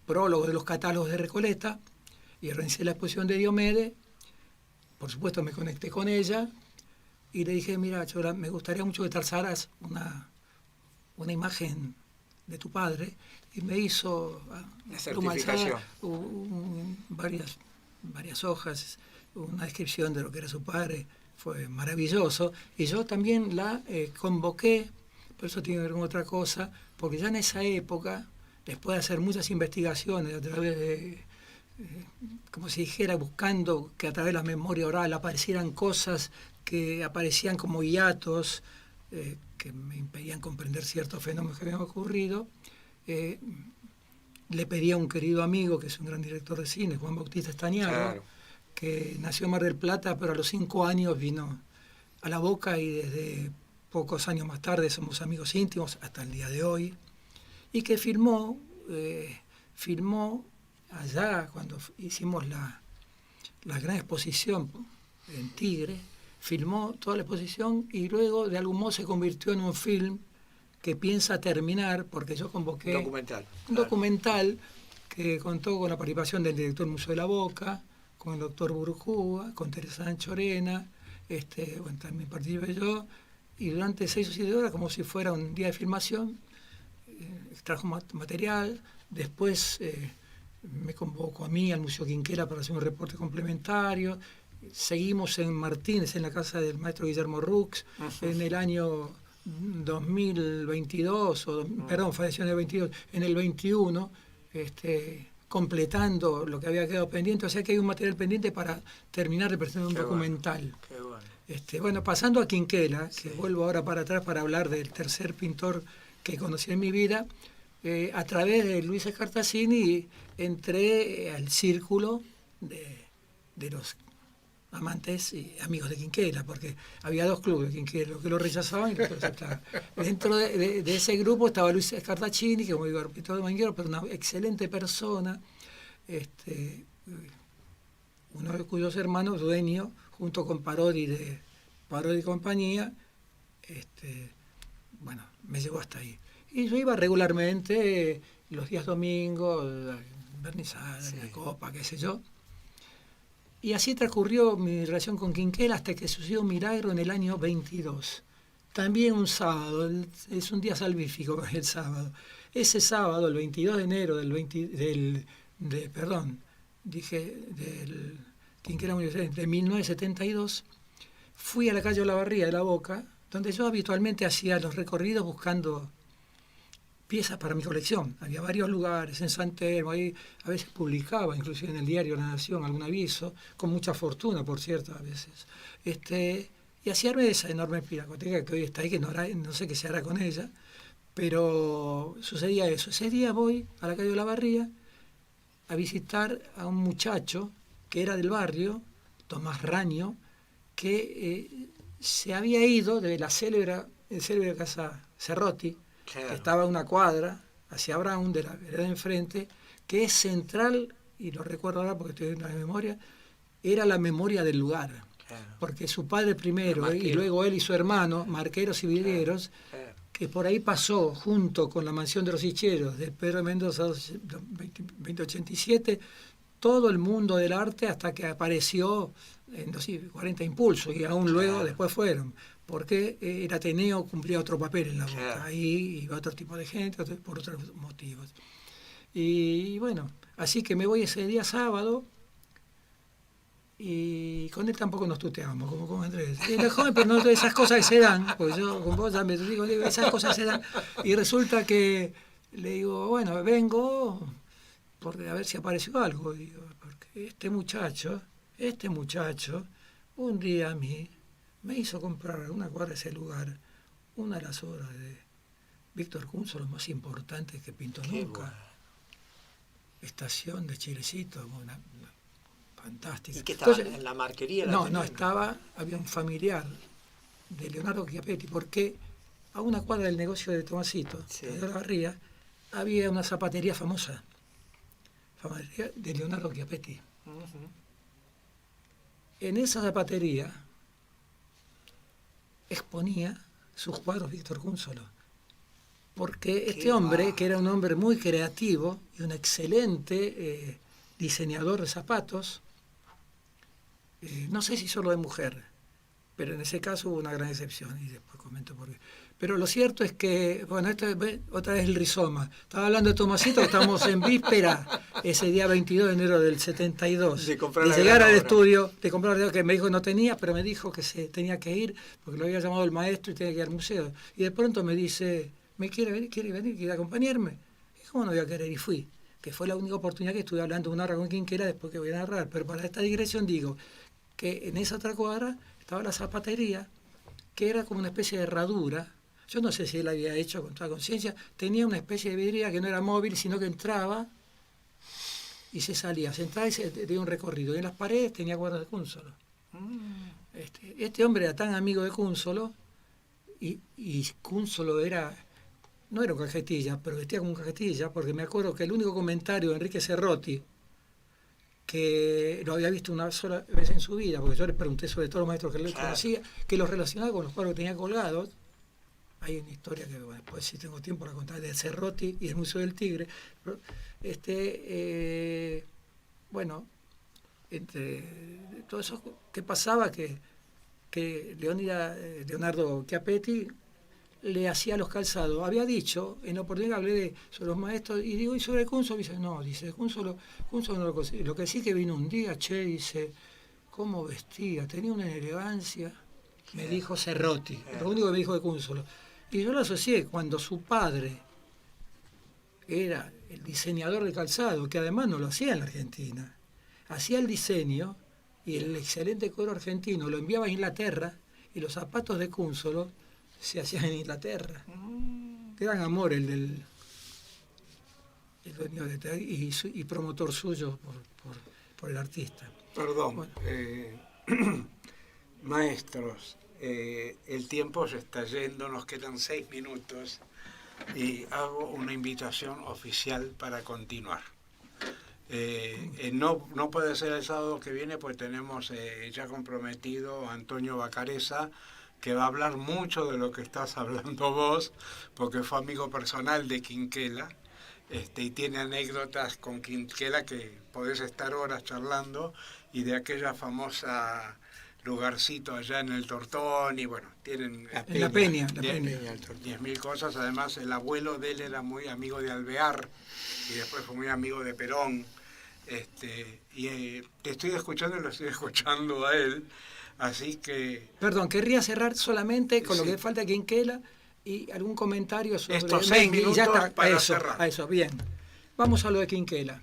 prólogos de los catálogos de Recoleta y organicé la exposición de Diomedes, por supuesto me conecté con ella y le dije, mira, Chola, me gustaría mucho que trazaras una imagen de tu padre, y me hizo La certificación. varias hojas, una descripción de lo que era su padre, fue maravilloso, y yo también la convoqué, por eso tiene que ver con otra cosa, porque ya en esa época, después de hacer muchas investigaciones a través de, como si dijera, buscando que a través de la memoria oral aparecieran cosas que aparecían como hiatos, que me impedían comprender ciertos fenómenos que habían ocurrido, le pedí a un querido amigo, que es un gran director de cine, Juan Bautista Estañaro, Claro. que nació en Mar del Plata, pero a los 5 años vino a La Boca y desde pocos años más tarde somos amigos íntimos hasta el día de hoy, y que filmó allá cuando hicimos la gran exposición en Tigre, filmó toda la exposición y luego de algún modo se convirtió en un film que piensa terminar, porque yo convoqué Documental. un documental que contó con la participación del director del Museo de la Boca, con el doctor Burjúa, con Teresa Anchorena, bueno, también participé yo, y durante 6 o 7 horas, como si fuera un día de filmación, extrajo material, después me convocó a mí, al Museo Quinquela, para hacer un reporte complementario. Seguimos en Martínez, en la casa del maestro Guillermo Rux, en el año 2022, perdón, falleció en el 22, en el 21, completando lo que había quedado pendiente, o sea que hay un material pendiente para terminar de presentar un documental. Qué bueno. Bueno, pasando a Quinquela, que vuelvo ahora para atrás para hablar del tercer pintor que conocí en mi vida, a través de Luis Escartacini entré al círculo de los amantes y amigos de Quinquela, porque había 2 clubes, Quinquela, los que lo rechazaban y los que lo aceptaban. Dentro de ese grupo estaba Luis Escartacini, que como digo, pintor de Manguero, pero una excelente persona, uno de cuyos hermanos, dueño, junto con Parodi de Parodi y compañía, bueno, me llevó hasta ahí. Y yo iba regularmente los días domingos, vernizada, la copa, qué sé yo. Y así transcurrió mi relación con Quinquela hasta que sucedió un milagro en el año 22. También un sábado, es un día salvífico el sábado. Ese sábado, el 22 de enero del Quinquela de 1972, fui a la calle Olavarría de La Boca, donde yo habitualmente hacía los recorridos buscando piezas para mi colección. Había varios lugares, en San Telmo, ahí a veces publicaba, inclusive en el diario La Nación, algún aviso, con mucha fortuna, por cierto, a veces. Y hacía esa enorme pinacoteca que hoy está ahí, que no sé qué se hará con ella, pero sucedía eso. Ese día voy a la calle Olavarría a visitar a un muchacho que era del barrio, Tomás Raño, que se había ido de la célebre casa Cerrotti, Claro. que estaba a una cuadra hacia Brown, de la vereda de enfrente, que es central, y lo recuerdo ahora porque estoy en la memoria, era la memoria del lugar. Claro. Porque su padre primero Marquero. y luego él y su hermano, marqueros y vidrieros, Claro. que por ahí pasó junto con la mansión de los Hicheros de Pedro Mendoza 2087, todo el mundo del arte hasta que apareció en 40 Impulsos, y aún luego después fueron, porque el Ateneo cumplía otro papel en La Boca, Claro. ahí iba otro tipo de gente, por otros motivos. Y bueno, así que me voy ese día sábado, y con él tampoco nos tuteamos, como con Andrés. Él es joven, pero no esas cosas que se dan, porque yo con vos ya me digo, esas cosas se dan, y resulta que le digo, bueno, vengo porque a ver si apareció algo, digo, porque este muchacho, un día a mí me hizo comprar a una cuadra de ese lugar una de las obras de Víctor Kunzo, los más importantes que pintó Qué nunca. bueno. Estación de Chilecito, una fantástica. ¿Y qué estaba Entonces, en la marquería? no, había un familiar de Leonardo Chiapetti, porque a una cuadra del negocio de Tomasito, Sí. de la Barría, había una zapatería famosa, de Leonardo Chiapetti. En esa zapatería exponía sus cuadros Víctor Cúnsolo, porque este hombre, que era un hombre muy creativo y un excelente diseñador de zapatos, no sé si solo de mujer, pero en ese caso hubo una gran excepción, y después comento por qué. Pero lo cierto es que, bueno, esto es otra vez el rizoma. Estaba hablando de Tomasito, estamos en víspera, ese día 22 de enero del 72, De de comprar la llegar al grabadora. estudio, de comprar la que me dijo no tenía, pero me dijo que se tenía que ir, porque lo había llamado el maestro y tenía que ir al museo. Y de pronto me dice, quiere venir, quiere acompañarme. Y cómo no voy a querer, y fui. Que fue la única oportunidad que estuve hablando una hora con Quinquela, después que voy a narrar. Pero para esta digresión digo que en esa otra cuadra estaba la zapatería, que era como una especie de herradura. Yo no sé si él había hecho con toda conciencia. Tenía una especie de vidriera que no era móvil, sino que entraba y se salía. Se entraba y se tenía un recorrido. Y en las paredes tenía cuadros de Cúnsolo. Este hombre era tan amigo de Cúnsolo, y Cúnsolo no era un cajetilla, pero vestía como un cajetilla, porque me acuerdo que el único comentario de Enrique Cerrotti, que lo había visto una sola vez en su vida, porque yo le pregunté sobre todos los maestros que él conocía, que los relacionaba con los cuadros que tenía colgados. Hay una historia que después, si tengo tiempo, la contaré, de Cerrotti y el Museo del Tigre. Pero, bueno, entre todo eso, ¿qué pasaba? Que Leonardo Chiapetti le hacía los calzados. Había dicho, en la oportunidad que hablé sobre los maestros, y digo, ¿y sobre Cúnsolo? Dice, no, dice, Cúnsolo no lo consigue. Lo que sí que vino un día, dice, ¿cómo vestía? Tenía una elegancia, me dijo Cerrotti, lo único que me dijo de Cúnsolo. Y yo lo asocié cuando su padre era el diseñador de calzado, que además no lo hacía en la Argentina. Hacía el diseño y el excelente cuero argentino lo enviaba a Inglaterra, y los zapatos de Cúnsolo se hacían en Inglaterra. Gran amor el dueño y promotor suyo por el artista. Perdón, Bueno. maestros, el tiempo se está yendo, nos quedan 6 minutos y hago una invitación oficial para continuar. No puede ser el sábado que viene, pues tenemos ya comprometido a Antonio Bacareza, que va a hablar mucho de lo que estás hablando vos, porque fue amigo personal de Quinquela, y tiene anécdotas con Quinquela que podés estar horas charlando, y de aquella famosa lugarcito allá en el Tortón, y bueno, tienen En la Peña. 10.000 cosas. Además, el abuelo de él era muy amigo de Alvear, y después fue muy amigo de Perón. Te estoy escuchando y lo estoy escuchando a él, así que... Perdón, querría cerrar solamente con lo Sí. que falta aquí en Quinquela y algún comentario sobre... Estos 6 minutos ya está, para eso, cerrar. a eso, bien. Vamos a lo de Quinquela.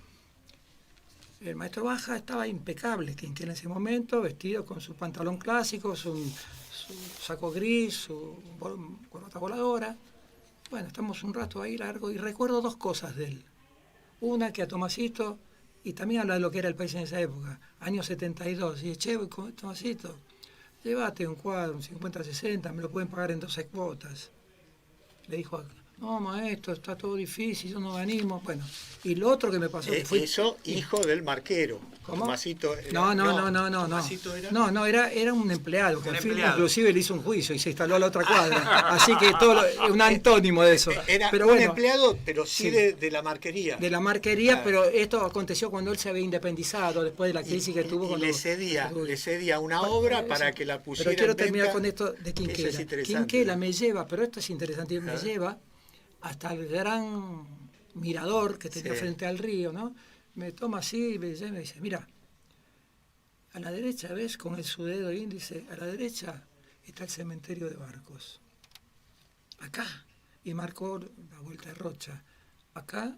El maestro Baja estaba impecable, Quinquela en ese momento, vestido con su pantalón clásico, su saco gris, su corbata voladora. Bueno, estamos un rato ahí largo y recuerdo 2 cosas de él. Una, que a Tomasito, y también habla de lo que era el país en esa época, años 72, y che, Tomasito, llévate un cuadro, un 50-60, me lo pueden pagar en 12 cuotas. Le dijo, no, maestro, está todo difícil, yo no me animo. Bueno, y lo otro que me pasó... que fue, Eso, hijo del marquero. ¿Cómo? Tomasito No. Tomasito era... No, era un empleado, que Un al fin empleado. inclusive le hizo un juicio y se instaló a la otra cuadra. Así que un antónimo de eso. Era Pero un bueno, empleado, pero sí, sí. de la marquería. de la marquería, Claro. pero esto aconteció cuando él se había independizado, después de la crisis que tuvo. Y cuando- le cedía una obra para que la pusiera Pero quiero en terminar venta. con esto de Eso Quinquela. es interesante. Quinquela me lleva, pero esto es interesante, me lleva hasta el gran mirador que tenía Sí. frente al río, ¿no? Me toma así y me dice, mira, a la derecha, ¿ves? Con su dedo índice, a la derecha está el cementerio de Barcos. Acá, y marcó la Vuelta de Rocha. Acá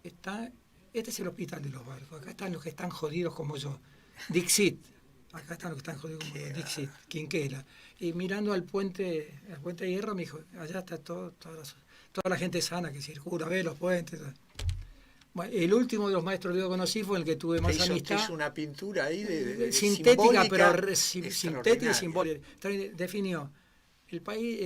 está, este es el hospital de los Barcos, acá están los que están jodidos como yo. Dixit, acá están los que están jodidos como yo, Dixit, Quinquela. Y mirando al puente de hierro me dijo, allá está toda la gente sana que circula, ve los puentes. Bueno, el último de los maestros que yo conocí fue el que tuve más Te amistad. hizo una pintura ahí de Sintética, simbólica pero sintética y simbólica. Definió el país,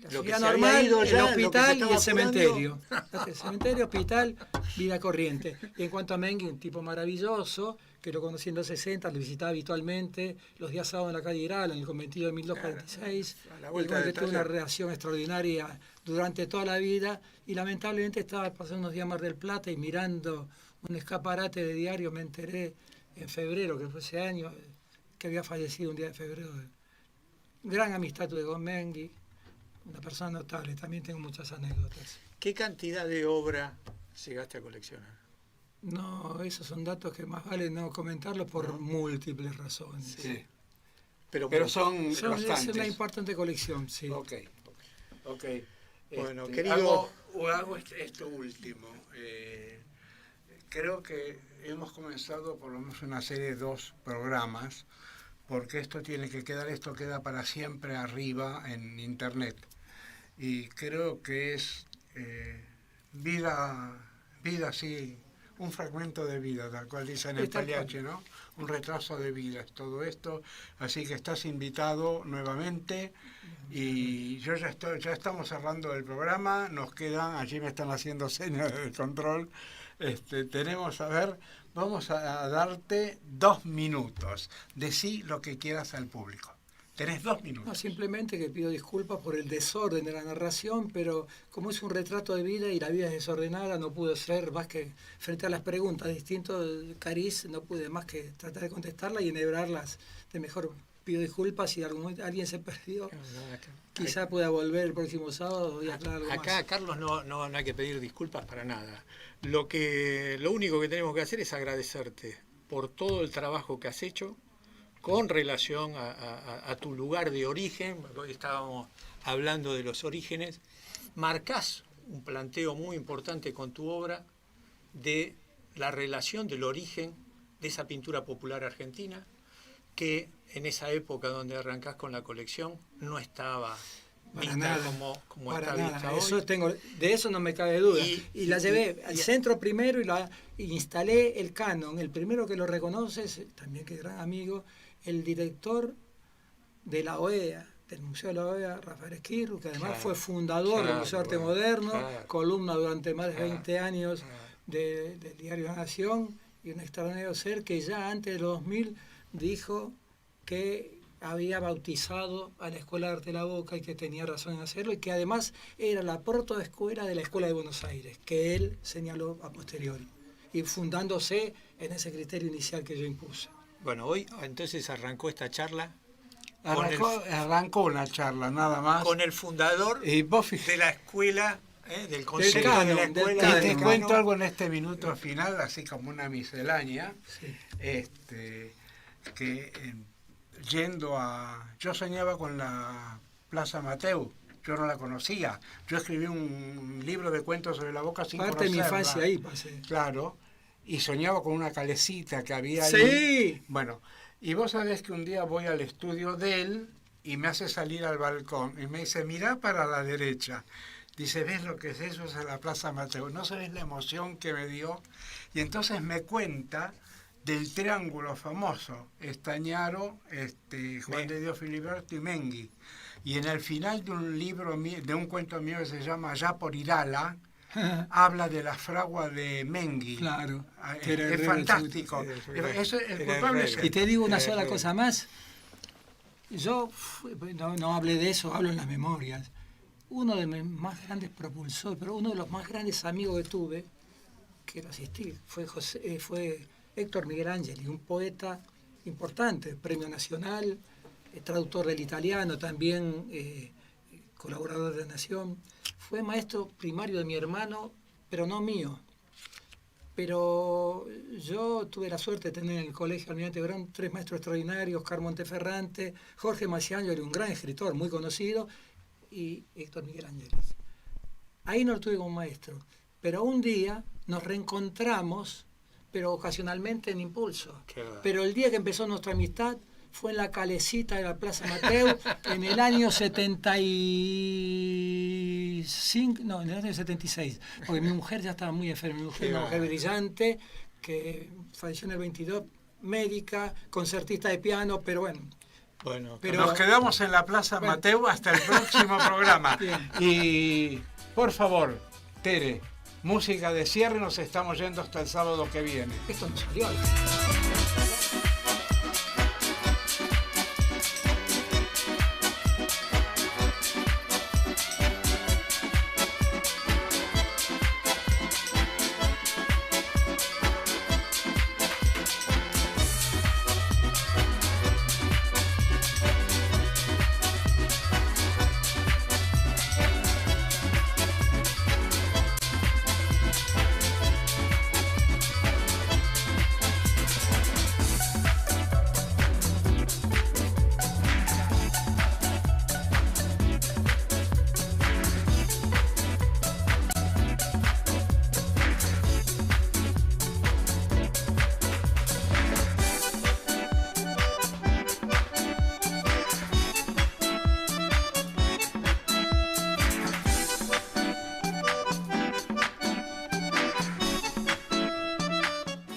la Lo que ciudad se había normal, ido el ya, lo que se hospital y estaba el cementerio. El cementerio, hospital, vida corriente. Y en cuanto a Mengui, un tipo maravilloso, que lo conocí en los 60, lo visitaba habitualmente, los días sábados en la calle Iral, en el conventillo de 1246. A la Y vuelta bueno, del que tuve una taller. relación extraordinaria durante toda la vida. Y lamentablemente estaba pasando unos días en Mar del Plata y mirando un escaparate de diario me enteré en febrero, que fue ese año, que había fallecido un día de febrero. Gran amistad tuve con Mengui, una persona notable, también tengo muchas anécdotas. ¿Qué cantidad de obra llegaste a coleccionar? No, esos son datos que más vale no comentarlos por múltiples razones. Sí. Pero Son Es bastantes. una importante colección, sí. Ok. Bueno, Este, querido- hago esto último. Creo que hemos comenzado por lo menos una serie de 2 programas, porque esto queda para siempre arriba en internet. Y creo que es vida, sí, un fragmento de vida, tal cual dicen en el Tal cual. Pagliacci, ¿no? Un retraso de vida es todo esto. Así que estás invitado nuevamente. Y ya estamos cerrando el programa, nos quedan, allí me están haciendo señas de control, vamos a darte 2 minutos, decí lo que quieras al público, tenés 2 No, minutos. simplemente que pido disculpas por el desorden de la narración, pero como es un retrato de vida y la vida es desordenada, no pude ser más que, frente a las preguntas de distintos cariz, no pude más que tratar de contestarlas y enhebrarlas de mejor. Pido disculpas si alguien se perdió. Quizá pueda volver el próximo sábado y aclarar algo Acá, más. Carlos, no hay que pedir disculpas para nada. Lo único que tenemos que hacer es agradecerte por todo el trabajo que has hecho con relación a tu lugar de origen. Hoy estábamos hablando de los orígenes. Marcás un planteo muy importante con tu obra de la relación del origen de esa pintura popular argentina, que en esa época donde arrancás con la colección no estaba Para vista nada, como para está nada. vista hoy. De eso no me cabe duda. Y la llevé y- al centro primero y instalé el canon. El primero que lo reconoce, también que es gran amigo, el director de la OEA, del Museo de la OEA, Rafael Esquirru, que además Claro, fue fundador del claro, Museo de Arte bueno, Moderno, claro. columna durante más de Claro, 20 años claro. del diario La Nación, y un extraordinario ser que ya antes de los 2000 dijo que había bautizado a la Escuela de Arte de la Boca y que tenía razón en hacerlo, y que además era la protoescuela de la Escuela de Buenos Aires, que él señaló a posteriori, y fundándose en ese criterio inicial que yo impuse. Bueno, hoy entonces arrancó esta charla Arrancó una charla, nada más. con el fundador Y vos de la escuela, del consejo canon, de la del escuela. canon. Y te del cuento canon. algo en este minuto final, así como una miscelánea, que yo soñaba con la Plaza Mateu, yo no la conocía, yo escribí un libro de cuentos sobre la Boca sin Parte de mi conocerla. infancia ahí pasé. Claro, y soñaba con una calecita que había ahí. Sí. Bueno, y vos sabés que un día voy al estudio de él y me hace salir al balcón y me dice, mirá para la derecha. Dice, ¿ves lo que es eso? Es la Plaza Mateo. No sabés la emoción que me dio. Y entonces me cuenta del triángulo famoso, Estañaro, Juan de Dios Filiberto y Mengui. Y en el final de un libro, de un cuento mío que se llama Allá por Irala, habla de la fragua de Mengui. Claro. Es, Que era el rey fantástico. del sur. Eso, el Era culpable el es rey. Y él. te digo una sola cosa más. Yo no hablé de eso, hablo en las memorias. Uno de mis más grandes propulsores, pero uno de los más grandes amigos que tuve, que lo asistí, fue Héctor Miguel Ángeli, un poeta importante, premio nacional, traductor del italiano, también colaborador de La Nación. Fue maestro primario de mi hermano, pero no mío. Pero yo tuve la suerte de tener en el colegio Almirante Brown 3 maestros extraordinarios, Oscar Monteferrante, Jorge Maciangelo, un gran escritor muy conocido, y Héctor Miguel Ángeles. Ahí no lo tuve como maestro, pero un día nos reencontramos, pero ocasionalmente en impulso. Qué va. Pero el día que empezó nuestra amistad fue en la calecita de la Plaza Mateu en el año 75, no, en el año 76, porque mi mujer ya estaba muy enferma, mi mujer, Qué una mujer va. brillante, que falleció en el 22, médica, concertista de piano, pero bueno, Bueno, Pero- nos quedamos en la Plaza Bueno. Mateo hasta el próximo programa. Bien. Y por favor, Tere, música de cierre, nos estamos yendo hasta el sábado que viene. Esto no salió.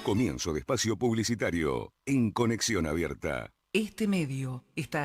Comienzo de espacio publicitario en Conexión Abierta. Este medio está